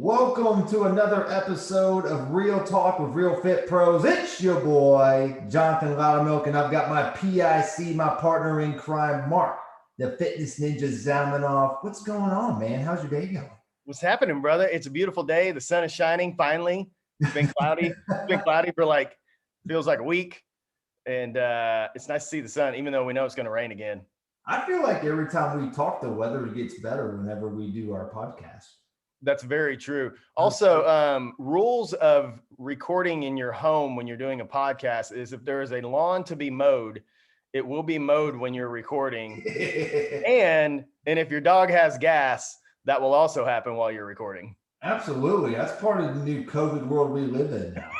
Welcome to another episode of Real Talk with Real Fit Pros. It's your boy, Jonathan Loudermilk, and I've got my PIC, my partner in crime, Mark, the fitness ninja Zalmanoff. What's going on, man? How's your day going? What's happening, brother? It's a beautiful day. The sun is shining finally. It's been cloudy. It's been cloudy for feels like a week. And it's nice to see the sun, even though we know it's going to rain again. I feel like every time we talk, the weather gets better whenever we do our podcast. That's very true. Also, rules of recording in your home when you're doing a podcast is if there is a lawn to be mowed, it will be mowed when you're recording. and if your dog has gas, that will also happen while you're recording. Absolutely. That's part of the new COVID world we live in now.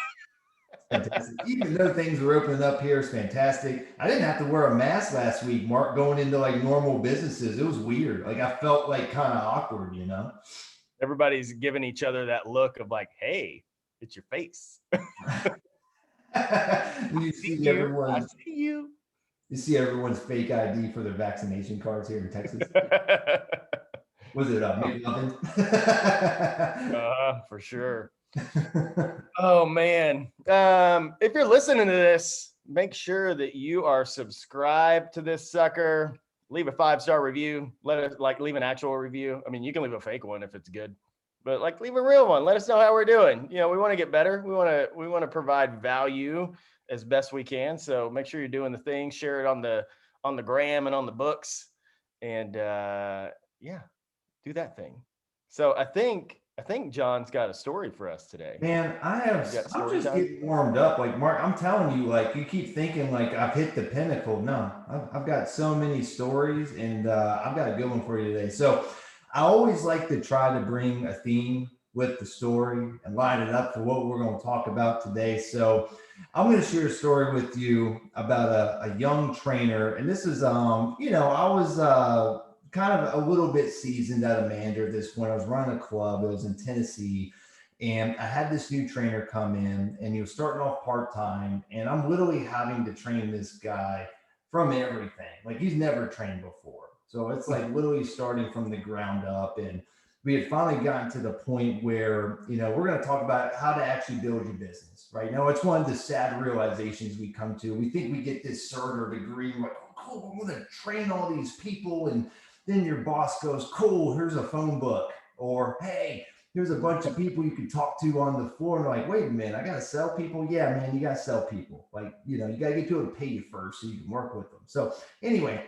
Fantastic. Even though things are opening up here, it's fantastic. I didn't have to wear a mask last week, Mark, going into normal businesses. It was weird. I felt kind of awkward, Everybody's giving each other that look of hey, it's your face. You see everyone. I see you. You see everyone's fake ID for their vaccination cards here in Texas. Was it McLovin? For sure. Oh man. If you're listening to this, make sure that you are subscribed to this sucker. Leave a 5-star review. Let us leave an actual review. I mean, you can leave a fake one if it's good, but leave a real one. Let us know how we're doing. We want to get better. We want to provide value as best we can. So make sure you're doing the thing. Share it on the gram and on the books, and do that thing. So I think John's got a story for us today. Man, I'm just getting warmed up. Mark, I'm telling you, you keep thinking I've hit the pinnacle. No, I've got so many stories, and I've got a good one for you today. So I always like to try to bring a theme with the story and line it up for what we're going to talk about today. So I'm going to share a story with you about a young trainer. And this is, I was kind of a little bit seasoned at a manager at this point. I was running a club. It was in Tennessee. And I had this new trainer come in, and he was starting off part-time. And I'm literally having to train this guy from everything. He's never trained before. So it's literally starting from the ground up. And we had finally gotten to the point where, we're going to talk about how to actually build your business, right? Now, it's one of the sad realizations we come to. We think we get this cert or degree. We're like, oh, cool, I'm going to train all these people. And then your boss goes, cool, here's a phone book. Or, hey, here's a bunch of people you can talk to on the floor. And they're like, wait a minute, I got to sell people? Yeah, man, you got to sell people. You got to get people to pay you first so you can work with them. So anyway,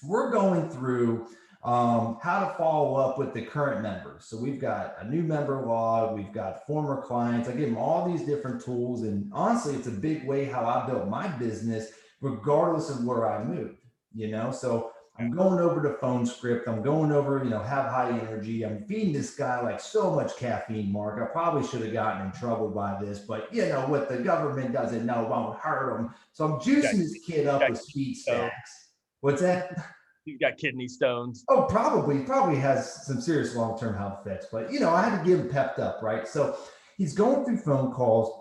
we're going through how to follow up with the current members. So we've got a new member log, we've got former clients. I give them all these different tools. And honestly, it's a big way how I built my business, regardless of where I moved, So I'm going over the phone script. I'm going over, have high energy. I'm feeding this guy so much caffeine, Mark. I probably should have gotten in trouble by this, but what the government doesn't know won't hurt them. So I'm juicing this kid up with speed stacks. What's that? He's got kidney stones. Oh, probably. He probably has some serious long-term health effects, but I had to get him pepped up, right? So he's going through phone calls.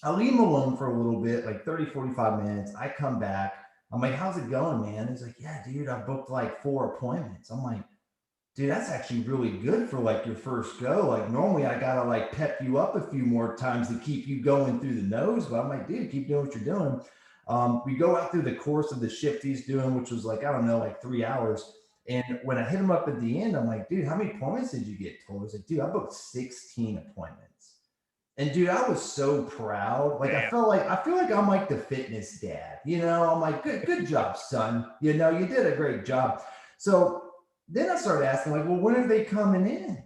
I leave him alone for a little bit, 30, 45 minutes. I come back. I'm like, how's it going, man? He's like, yeah, dude, I booked 4 appointments. I'm like, dude, that's actually really good for your first go. Normally I gotta pep you up a few more times to keep you going through the nose. But I'm like, dude, keep doing what you're doing. We go out through the course of the shift he's doing, which was 3 hours. And when I hit him up at the end, I'm like, dude, how many appointments did you get told? I was like, dude, I booked 16 appointments. And dude, I was so proud. I feel like I'm the fitness dad, I'm like, good job, son. You did a great job. So then I started asking well, when are they coming in?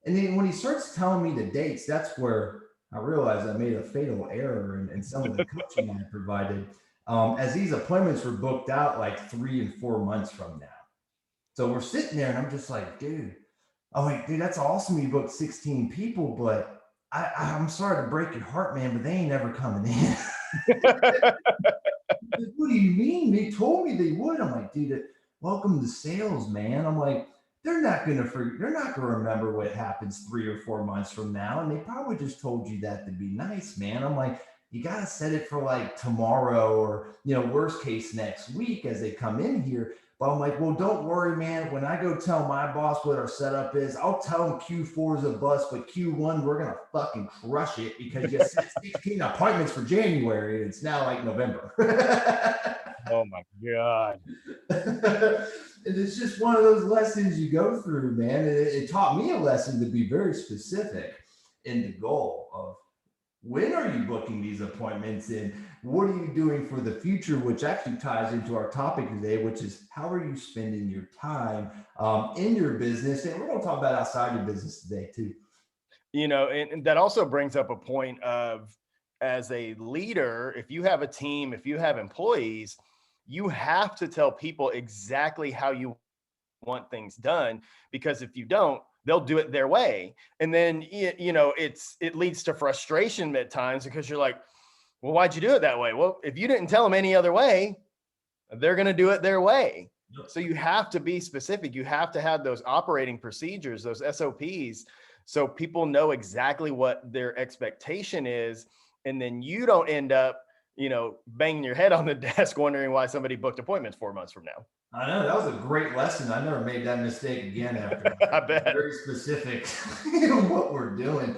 And then when he starts telling me the dates, that's where I realized I made a fatal error in some of the coaching I provided, as these appointments were booked out 3 and 4 months from now. So we're sitting there and I'm just like, dude, that's awesome. You booked 16 people, but I'm sorry to break your heart, man, but they ain't never coming in. What do you mean? They told me they would. I'm like, dude, welcome to sales, man. I'm like, they're not gonna remember what happens 3 or 4 months from now. And they probably just told you that to be nice, man. I'm like, you gotta set it for tomorrow or worst case next week as they come in here. But I'm like, well, don't worry, man. When I go tell my boss what our setup is, I'll tell him Q4 is a bust, but Q1, we're going to fucking crush it because you set 16 appointments for January and it's now like November. Oh my God. And it's just one of those lessons you go through, man. It taught me a lesson to be very specific in the goal of when are you booking these appointments and what are you doing for the future, which actually ties into our topic today, which is how are you spending your time in your business? And we're going to talk about outside your business today too. And that also brings up a point of, as a leader, if you have a team, if you have employees, you have to tell people exactly how you want things done, because if you don't, they'll do it their way. And then, it leads to frustration at times because you're like, well, why'd you do it that way? Well, if you didn't tell them any other way, they're going to do it their way. So you have to be specific. You have to have those operating procedures, those SOPs, so people know exactly what their expectation is. And then you don't end up, banging your head on the desk wondering why somebody booked appointments 4 months from now. I know that was a great lesson. I never made that mistake again after. I bet. Very specific in what we're doing.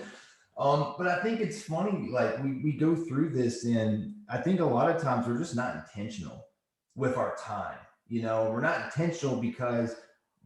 But I think it's funny, like we go through this, and I think a lot of times we're just not intentional with our time. We're not intentional because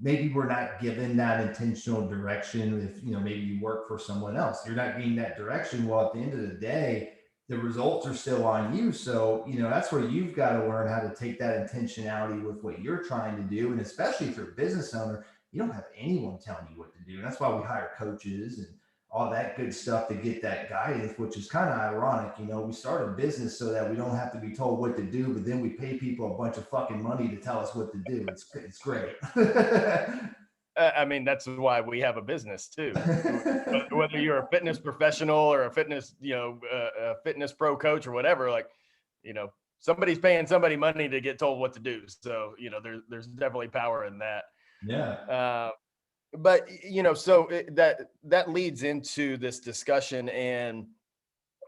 maybe we're not given that intentional direction. If maybe you work for someone else, you're not getting that direction. Well, at the end of the day, the results are still on you. So, that's where you've got to learn how to take that intentionality with what you're trying to do. And especially if you're a business owner, you don't have anyone telling you what to do. And that's why we hire coaches and all that good stuff to get that guidance, which is kind of ironic. We start a business so that we don't have to be told what to do, but then we pay people a bunch of fucking money to tell us what to do. It's great. I mean, that's why we have a business too. Whether you're a fitness professional or a fitness, a fitness pro coach or whatever, somebody's paying somebody money to get told what to do. So, there's definitely power in that. Yeah. But, so that leads into this discussion. And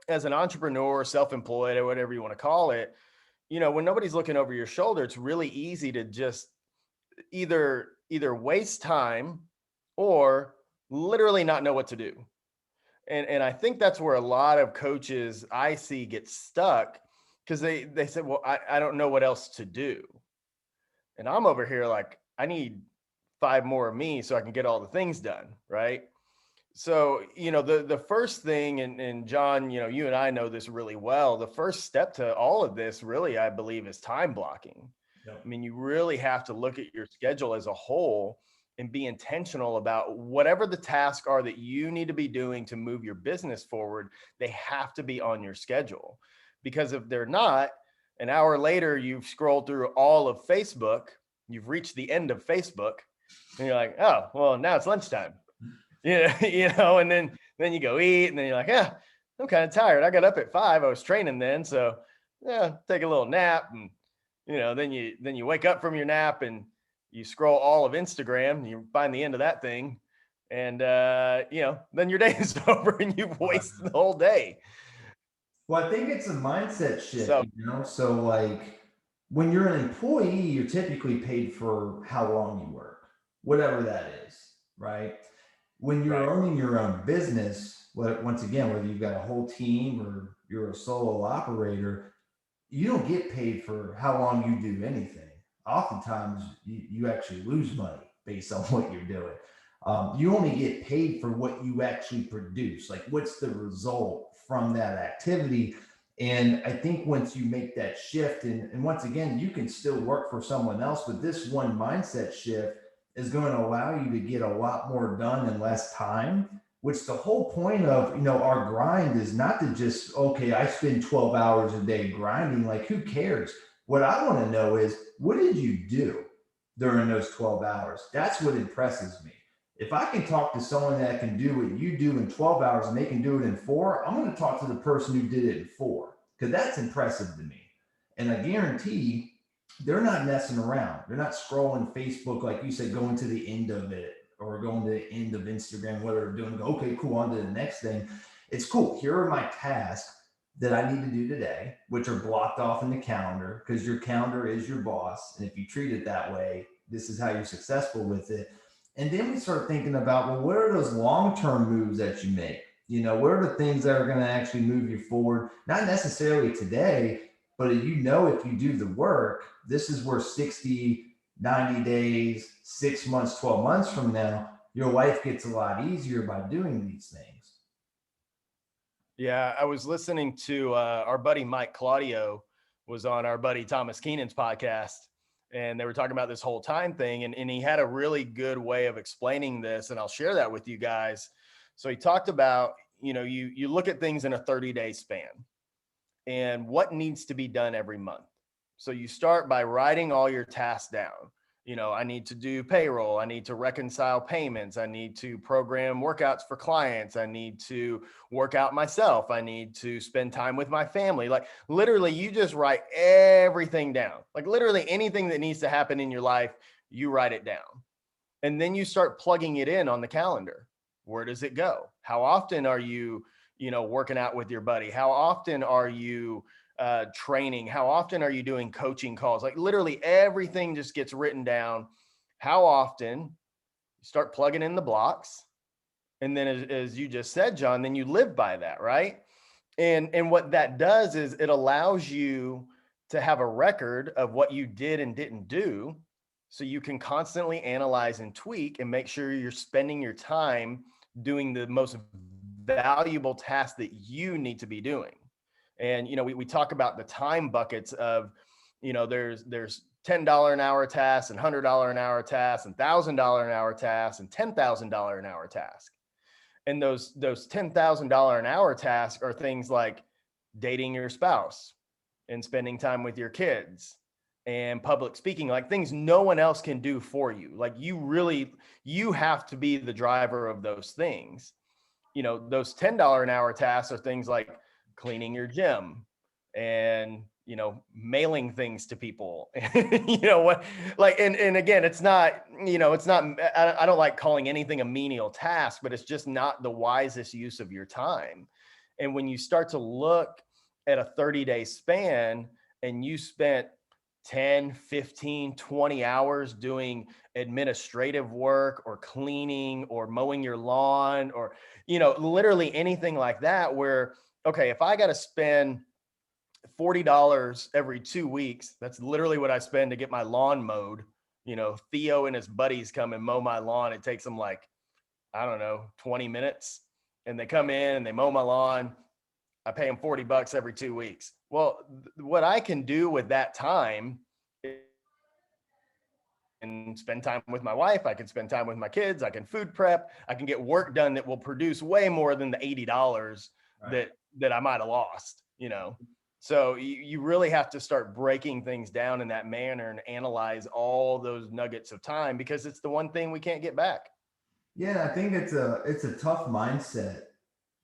as an entrepreneur, self-employed, or whatever you want to call it, when nobody's looking over your shoulder, it's really easy to just either waste time or literally not know what to do. And I think that's where a lot of coaches I see get stuck, because they say, well, I don't know what else to do. And I'm over here like, I need 5 more of me so I can get all the things done. Right. So, the first thing, and John, you and I know this really well. The first step to all of this really, I believe, is time blocking. Yep. I mean, you really have to look at your schedule as a whole and be intentional about whatever the tasks are that you need to be doing to move your business forward. They have to be on your schedule, because if they're not, an hour later, you've scrolled through all of Facebook, you've reached the end of Facebook, and you're like, oh, well, now it's lunchtime. And then you go eat, and then you're like, yeah, I'm kind of tired. I got up at 5. I was training then. So yeah, take a little nap. And, then you wake up from your nap and you scroll all of Instagram and you find the end of that thing. And, then your day is over and you've wasted the whole day. Well, I think it's a mindset shift, So like when you're an employee, you're typically paid for how long you work, whatever that is, right? When you're owning your own business, once again, whether you've got a whole team or you're a solo operator, you don't get paid for how long you do anything. Oftentimes, you actually lose money based on what you're doing. You only get paid for what you actually produce. Like, what's the result from that activity? And I think once you make that shift, and once again, you can still work for someone else, but this one mindset shift is going to allow you to get a lot more done in less time, which the whole point of, our grind is not to just, okay, I spend 12 hours a day grinding. Like, who cares? What I want to know is, what did you do during those 12 hours? That's what impresses me. If I can talk to someone that can do what you do in 12 hours and they can do it in 4, I'm going to talk to the person who did it in 4, because that's impressive to me. And I guarantee they're not messing around. They're not scrolling Facebook, like you said, going to the end of it or going to the end of Instagram, whether they're doing, okay, cool, on to the next thing. It's cool. Here are my tasks. that I need to do today, which are blocked off in the calendar, because your calendar is your boss. And if you treat it that way, this is how you're successful with it. And then we start thinking about, well, what are those long-term moves that you make? What are the things that are going to actually move you forward? Not necessarily today, but if you do the work, this is where 60, 90 days, 6 months, 12 months from now, your life gets a lot easier by doing these things. Yeah, I was listening to our buddy Mike Claudio was on our buddy Thomas Keenan's podcast, and they were talking about this whole time thing, and he had a really good way of explaining this, and I'll share that with you guys. So he talked about, you look at things in a 30-day span and what needs to be done every month. So you start by writing all your tasks down. I need to do payroll. I need to reconcile payments. I need to program workouts for clients. I need to work out myself. I need to spend time with my family. Like literally, you just write everything down. Like literally anything that needs to happen in your life, you write it down. And then you start plugging it in on the calendar. Where does it go? How often are you, working out with your buddy? How often are you training? How often are you doing coaching calls? Like literally everything just gets written down. How often? You start plugging in the blocks. And then as you just said, Jon, then you live by that, right? And what that does is it allows you to have a record of what you did and didn't do. So you can constantly analyze and tweak and make sure you're spending your time doing the most valuable tasks that you need to be doing. And, we talk about the time buckets of, there's $10 an hour tasks and $100 an hour tasks and $1,000 an hour tasks and $10,000 an hour tasks. And those $10,000 an hour tasks are things like dating your spouse and spending time with your kids and public speaking, like things no one else can do for you. Like you have to be the driver of those things. Those $10 an hour tasks are things like cleaning your gym and, mailing things to people, what, like, and again, it's not, I don't like calling anything a menial task, but it's just not the wisest use of your time. And when you start to look at a 30-day span and you spent 10, 15, 20 hours doing administrative work or cleaning or mowing your lawn or, literally anything like that, where, okay, if I got to spend $40 every 2 weeks, that's literally what I spend to get my lawn mowed. Theo and his buddies come and mow my lawn. It takes them like, I don't know, 20 minutes. And they come in and they mow my lawn. I pay them $40 every 2 weeks. Well, what I can do with that time and spend time with my wife, I can spend time with my kids, I can food prep, I can get work done that will produce way more than the $80 right. that I might have lost, So you really have to start breaking things down in that manner and analyze all those nuggets of time, because it's the one thing we can't get back. Yeah, I think it's a tough mindset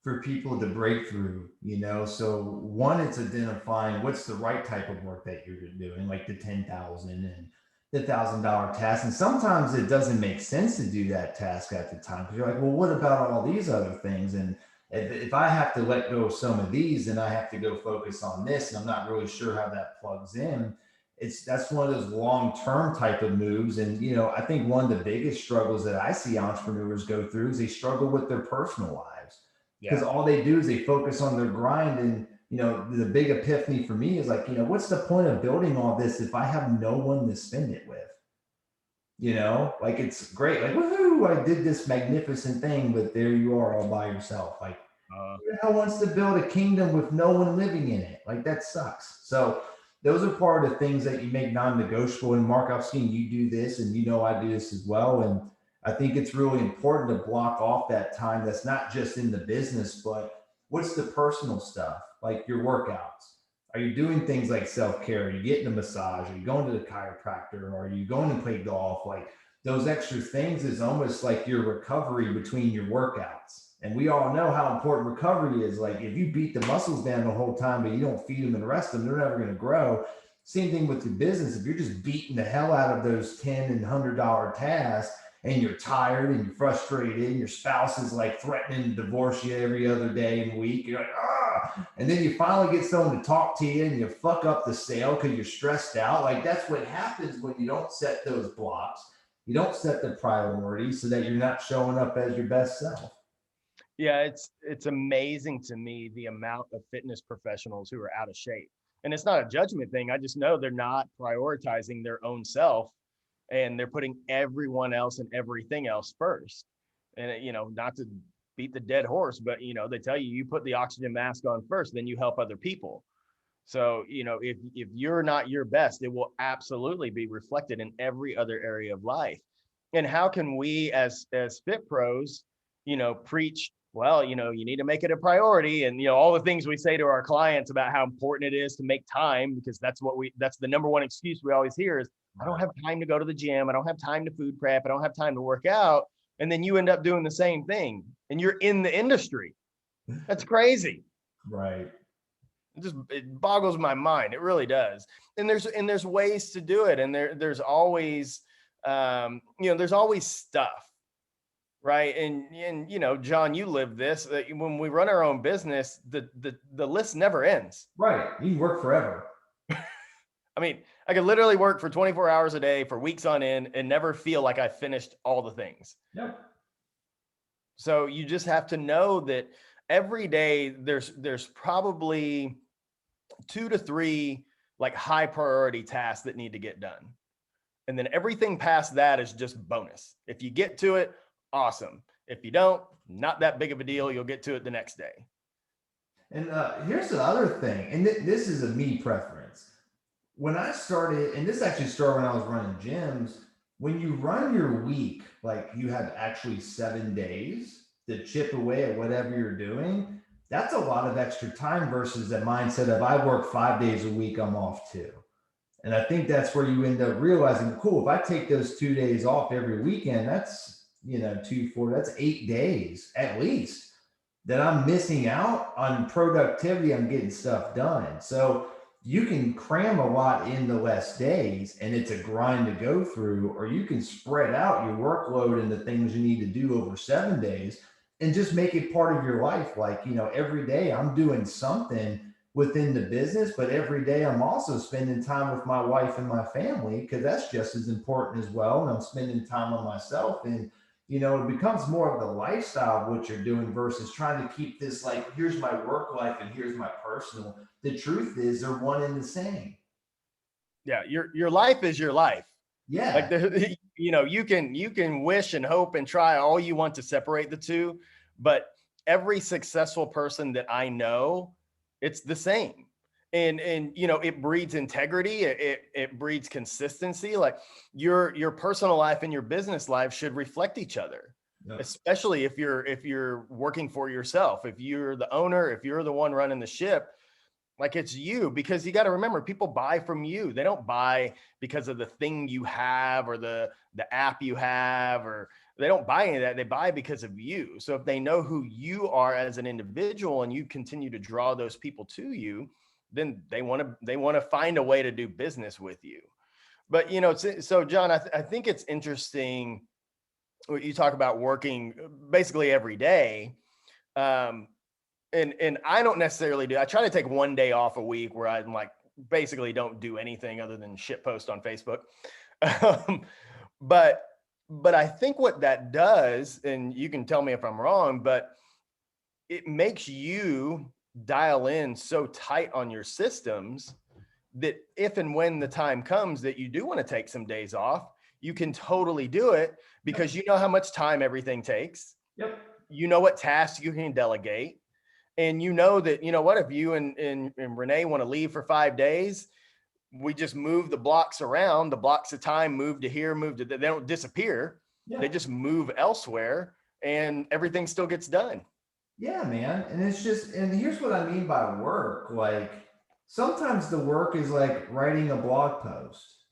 for people to break through, So one, it's identifying what's the right type of work that you're doing, like the 10,000 and the $1,000 task. And sometimes it doesn't make sense to do that task at the time, because you're like, well, what about all these other things? And if I have to let go of some of these, then I have to go focus on this, and I'm not really sure how that plugs in. That's one of those long-term type of moves. And, I think one of the biggest struggles that I see entrepreneurs go through is they struggle with their personal lives, because all they do is they focus on their grind. And, the big epiphany for me is like, what's the point of building all this if I have no one to spend it with? Like, it's great. Like, woohoo, I did this magnificent thing, but there you are all by yourself. Like, who the hell wants to build a kingdom with no one living in it? Like, that sucks. So those are part of the things that you make non-negotiable. And Marc, I've seen you do this, and I do this as well. And I think it's really important to block off that time that's not just in the business, but what's the personal stuff, like your workouts? Are you doing things like self-care? Are you getting a massage? Are you going to the chiropractor? Or are you going to play golf? Like, those extra things is almost like your recovery between your workouts. And we all know how important recovery is. Like, if you beat the muscles down the whole time, but you don't feed them and rest them, they're never going to grow. Same thing with your business. If you're just beating the hell out of those $10 and $100 tasks, and you're tired and you're frustrated, and your spouse is like threatening to divorce you every other day and week, you're like, And then you finally get someone to talk to you and you fuck up the sale because you're stressed out. Like that's what happens when you don't set those blocks. You don't set the priorities so that you're not showing up as your best self. Yeah, it's amazing to me the amount of fitness professionals who are out of shape. And it's not a judgment thing. I just know they're not prioritizing their own self, and they're putting everyone else and everything else first. And not to beat the dead horse, but they tell you put the oxygen mask on first, then you help other people. So, if you're not your best, it will absolutely be reflected in every other area of life. And how can we as fit pros, preach, well, you need to make it a priority, and all the things we say to our clients about how important it is to make time, because that's the number one excuse we always hear is, I don't have time to go to the gym, I don't have time to food prep, I don't have time to work out. And then you end up doing the same thing and you're in the industry. That's crazy. Right. It boggles my mind. It really does. And there's ways to do it. And there's always, there's always stuff. Right. And John, you live this, when we run our own business, the list never ends. Right. You can work forever. I mean, I could literally work for 24 hours a day for weeks on end and never feel like I finished all the things. Yep. So you just have to know that every day there's probably 2 to 3 like high priority tasks that need to get done. And then everything past that is just bonus. If you get to it, awesome. If you don't, not that big of a deal. You'll get to it the next day. And here's the other thing, and this is a me preference. When I started, and this actually started when I was running gyms, when you run your week, like you have actually 7 days to chip away at whatever you're doing, that's a lot of extra time versus the mindset of I work 5 days a week, I'm off 2. And I think that's where you end up realizing, cool, if I take those 2 days off every weekend, that's, 2, 4, that's 8 days at least that I'm missing out on productivity. I'm getting stuff done. So you can cram a lot in the less days and it's a grind to go through, or you can spread out your workload and the things you need to do over 7 days and just make it part of your life. Like, every day I'm doing something within the business, but every day I'm also spending time with my wife and my family, because that's just as important as well. And I'm spending time on myself, and it becomes more of the lifestyle of what you're doing versus trying to keep this like, here's my work life and here's my personal. The truth is they're one and the same. Yeah. Your life is your life. Yeah. Like you can wish and hope and try all you want to separate the two, but every successful person that I know, it's the same. And it breeds integrity. It breeds consistency. Like your personal life and your business life should reflect each other, especially if you're working for yourself. If you're the owner, if you're the one running the ship, like it's you, because you got to remember, people buy from you. They don't buy because of the thing you have or the app you have, or they don't buy any of that. They buy because of you. So if they know who you are as an individual and you continue to draw those people to you, then they want to find a way to do business with you. But, so John, I think it's interesting what you talk about working basically every day. And I don't necessarily do. I try to take one day off a week where I'm like basically don't do anything other than shit post on Facebook. But I think what that does, and you can tell me if I'm wrong, but it makes you dial in so tight on your systems that if and when the time comes that you do want to take some days off, you can totally do it because you know how much time everything takes. Yep. You know what tasks you can delegate. And you know that, what, if you and Renee want to leave for 5 days, we just move the blocks around, the blocks of time move to here, they don't disappear. Yeah. They just move elsewhere and everything still gets done. Yeah, man. And it's just, and here's what I mean by work. Like sometimes the work is like writing a blog post.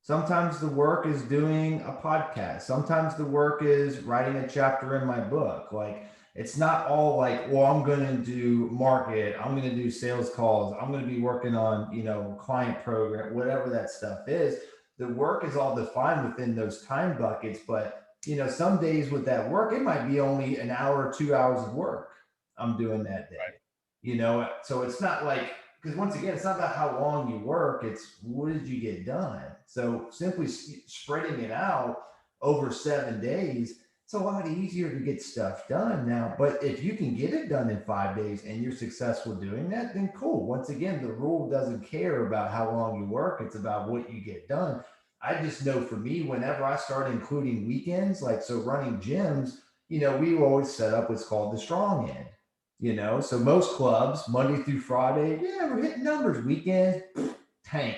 Sometimes the work is doing a podcast. Sometimes the work is writing a chapter in my book. Like it's not all like, well, I'm going to do market, I'm going to do sales calls, I'm going to be working on, client program, whatever that stuff is. The work is all defined within those time buckets. But, some days with that work, it might be only an hour or 2 hours of work I'm doing that day. Right. So it's not like, because once again, it's not about how long you work, it's what did you get done. So simply spreading it out over 7 days, it's a lot easier to get stuff done now. But if you can get it done in 5 days and you're successful doing that, then cool. Once again, the rule doesn't care about how long you work, it's about what you get done. I just know for me, whenever I start including weekends, like so running gyms, we always set up what's called the strong end. So most clubs, Monday through Friday, yeah, we're hitting numbers. Weekends, tank.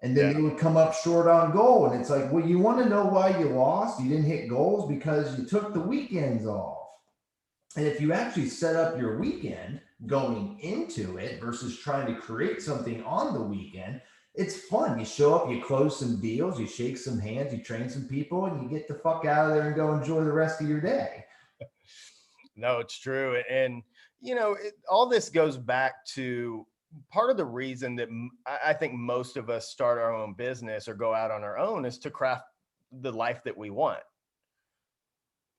And then they would come up short on goal. And it's like, well, you want to know why you lost? You didn't hit goals because you took the weekends off. And if you actually set up your weekend going into it versus trying to create something on the weekend, it's fun. You show up, you close some deals, you shake some hands, you train some people, and you get the fuck out of there and go enjoy the rest of your day. No, it's true. And, all this goes back to part of the reason that I think most of us start our own business or go out on our own is to craft the life that we want.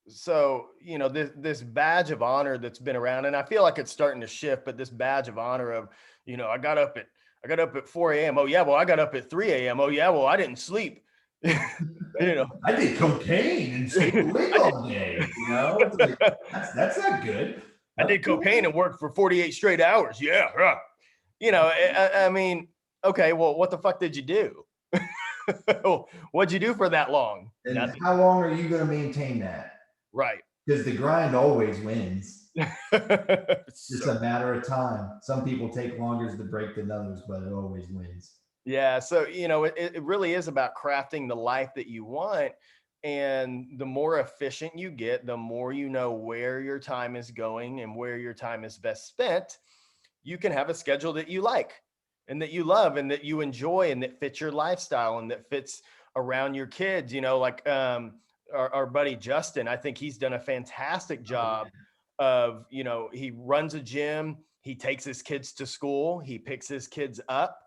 So, this badge of honor that's been around, and I feel like it's starting to shift, but this badge of honor of, I got up at 4 a.m. Oh yeah. Well, I got up at 3 a.m. Oh yeah. Well, I didn't sleep. I did cocaine and stayed awake all day. It's like, that's not good. I did cocaine and worked for 48 straight hours. Yeah. I mean, okay, well, what the fuck did you do? What'd you do for that long? And nothing. How long are you going to maintain that? Right. Because the grind always wins. It's just a matter of time. Some people take longer to break than others, but it always wins. Yeah. So, it really is about crafting the life that you want. And the more efficient you get, the more you know where your time is going and where your time is best spent. You can have a schedule that you like and that you love and that you enjoy and that fits your lifestyle and that fits around your kids. Like our buddy Justin, I think he's done a fantastic job of, he runs a gym, he takes his kids to school, he picks his kids up.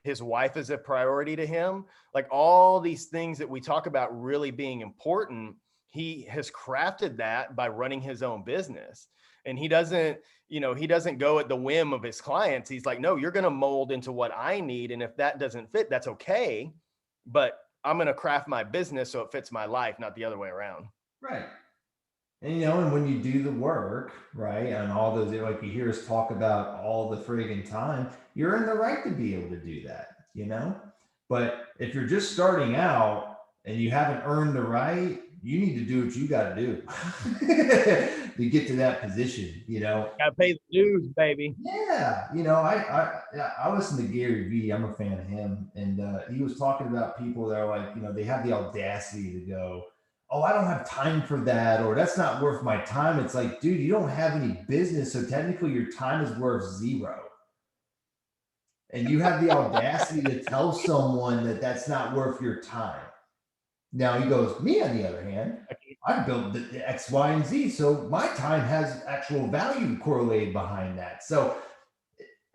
His wife is a priority to him. Like all these things that we talk about really being important, he has crafted that by running his own business. And he doesn't go at the whim of his clients. He's like, no, you're going to mold into what I need. And if that doesn't fit, that's okay. But I'm going to craft my business so it fits my life, not the other way around. Right. And, and when you do the work, right, and all those, like you hear us talk about all the friggin' time, you're in the right to be able to do that, But if you're just starting out and you haven't earned the right, you need to do what you got to do to get to that position, Got to pay the dues, baby. Yeah. I listen to Gary Vee. I'm a fan of him. And he was talking about people that are like, they have the audacity to go, oh, I don't have time for that, or that's not worth my time. It's like, dude, you don't have any business. So technically your time is worth zero. And you have the audacity to tell someone that that's not worth your time. Now he goes, me on the other hand, I built the X, Y, and Z. So my time has actual value correlated behind that. So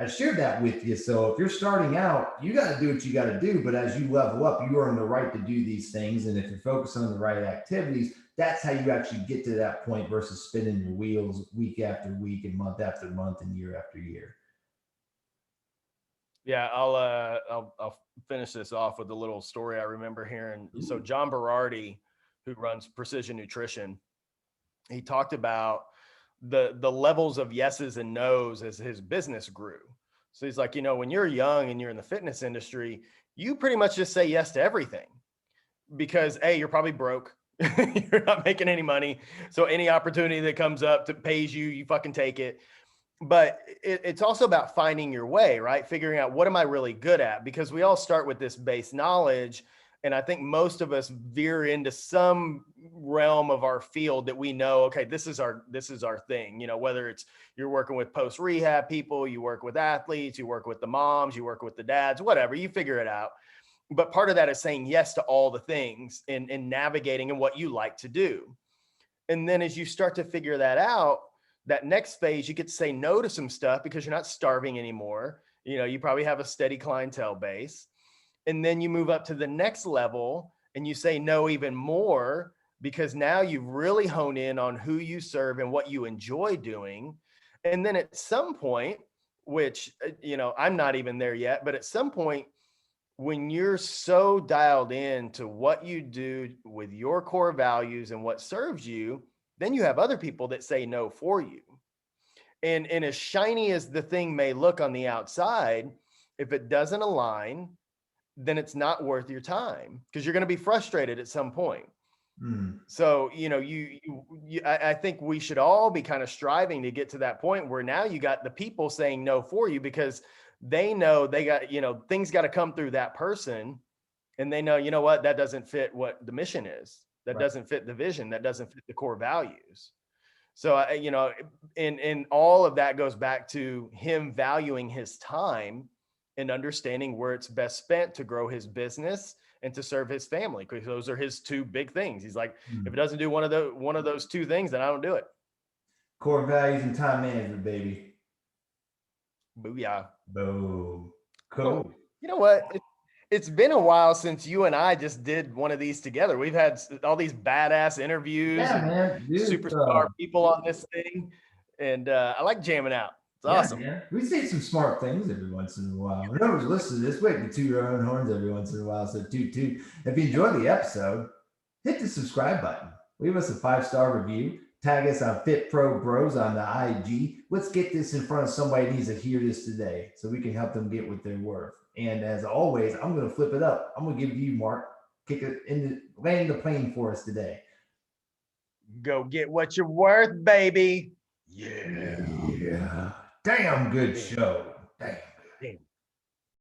I shared that with you. So if you're starting out, you got to do what you got to do. But as you level up, you earn the right to do these things. And if you're focused on the right activities, that's how you actually get to that point versus spinning your wheels week after week and month after month and year after year. Yeah, I'll finish this off with a little story I remember hearing. Ooh. So John Berardi, who runs Precision Nutrition, he talked about the levels of yeses and nos as his business grew. So he's like, when you're young and you're in the fitness industry, you pretty much just say yes to everything because A, you're probably broke. You're not making any money. So any opportunity that comes up that pays you, you fucking take it. But it's also about finding your way, right? Figuring out what am I really good at? Because we all start with this base knowledge. And I think most of us veer into some realm of our field that we know, okay, this is our thing, whether it's you're working with post rehab people, you work with athletes, you work with the moms, you work with the dads, whatever, you figure it out. But part of that is saying yes to all the things and navigating and what you like to do. And then as you start to figure that out, that next phase, you get to say no to some stuff because you're not starving anymore. You probably have a steady clientele base. And then you move up to the next level and you say no even more because now you've really honed in on who you serve and what you enjoy doing. And then at some point, which, I'm not even there yet, but at some point, when you're so dialed in to what you do with your core values and what serves you, then you have other people that say no for you. And as shiny as the thing may look on the outside, if it doesn't align, then it's not worth your time, because you're going to be frustrated at some point. So, I think we should all be kind of striving to get to that point where now you got the people saying no for you, because they know they got, things got to come through that person. And they know, what, that doesn't fit what the mission is. That doesn't fit the vision. That doesn't fit the core values. So, and all of that goes back to him valuing his time and understanding where it's best spent to grow his business and to serve his family, because those are his two big things. He's like, if it doesn't do one of those two things, then I don't do it. Core values and time management, baby. Booyah. Boom. Cool. You know what? It's been a while since you and I just did one of these together. We've had all these badass interviews, and superstar people on this thing, and I like jamming out. It's awesome. Man. We say some smart things every once in a while. Whoever's listening to this, we can toot your own horns every once in a while. So toot toot. If you enjoyed the episode, hit the subscribe button. Leave us a 5-star review. Tag us on Fit Pro Bros on the IG. Let's get this in front of somebody who needs to hear this today, so we can help them get what they're worth. And as always, I'm going to flip it up. I'm going to give you, Mark, kick it land the plane for us today. Go get what you're worth, baby. Yeah. Damn good show. Damn.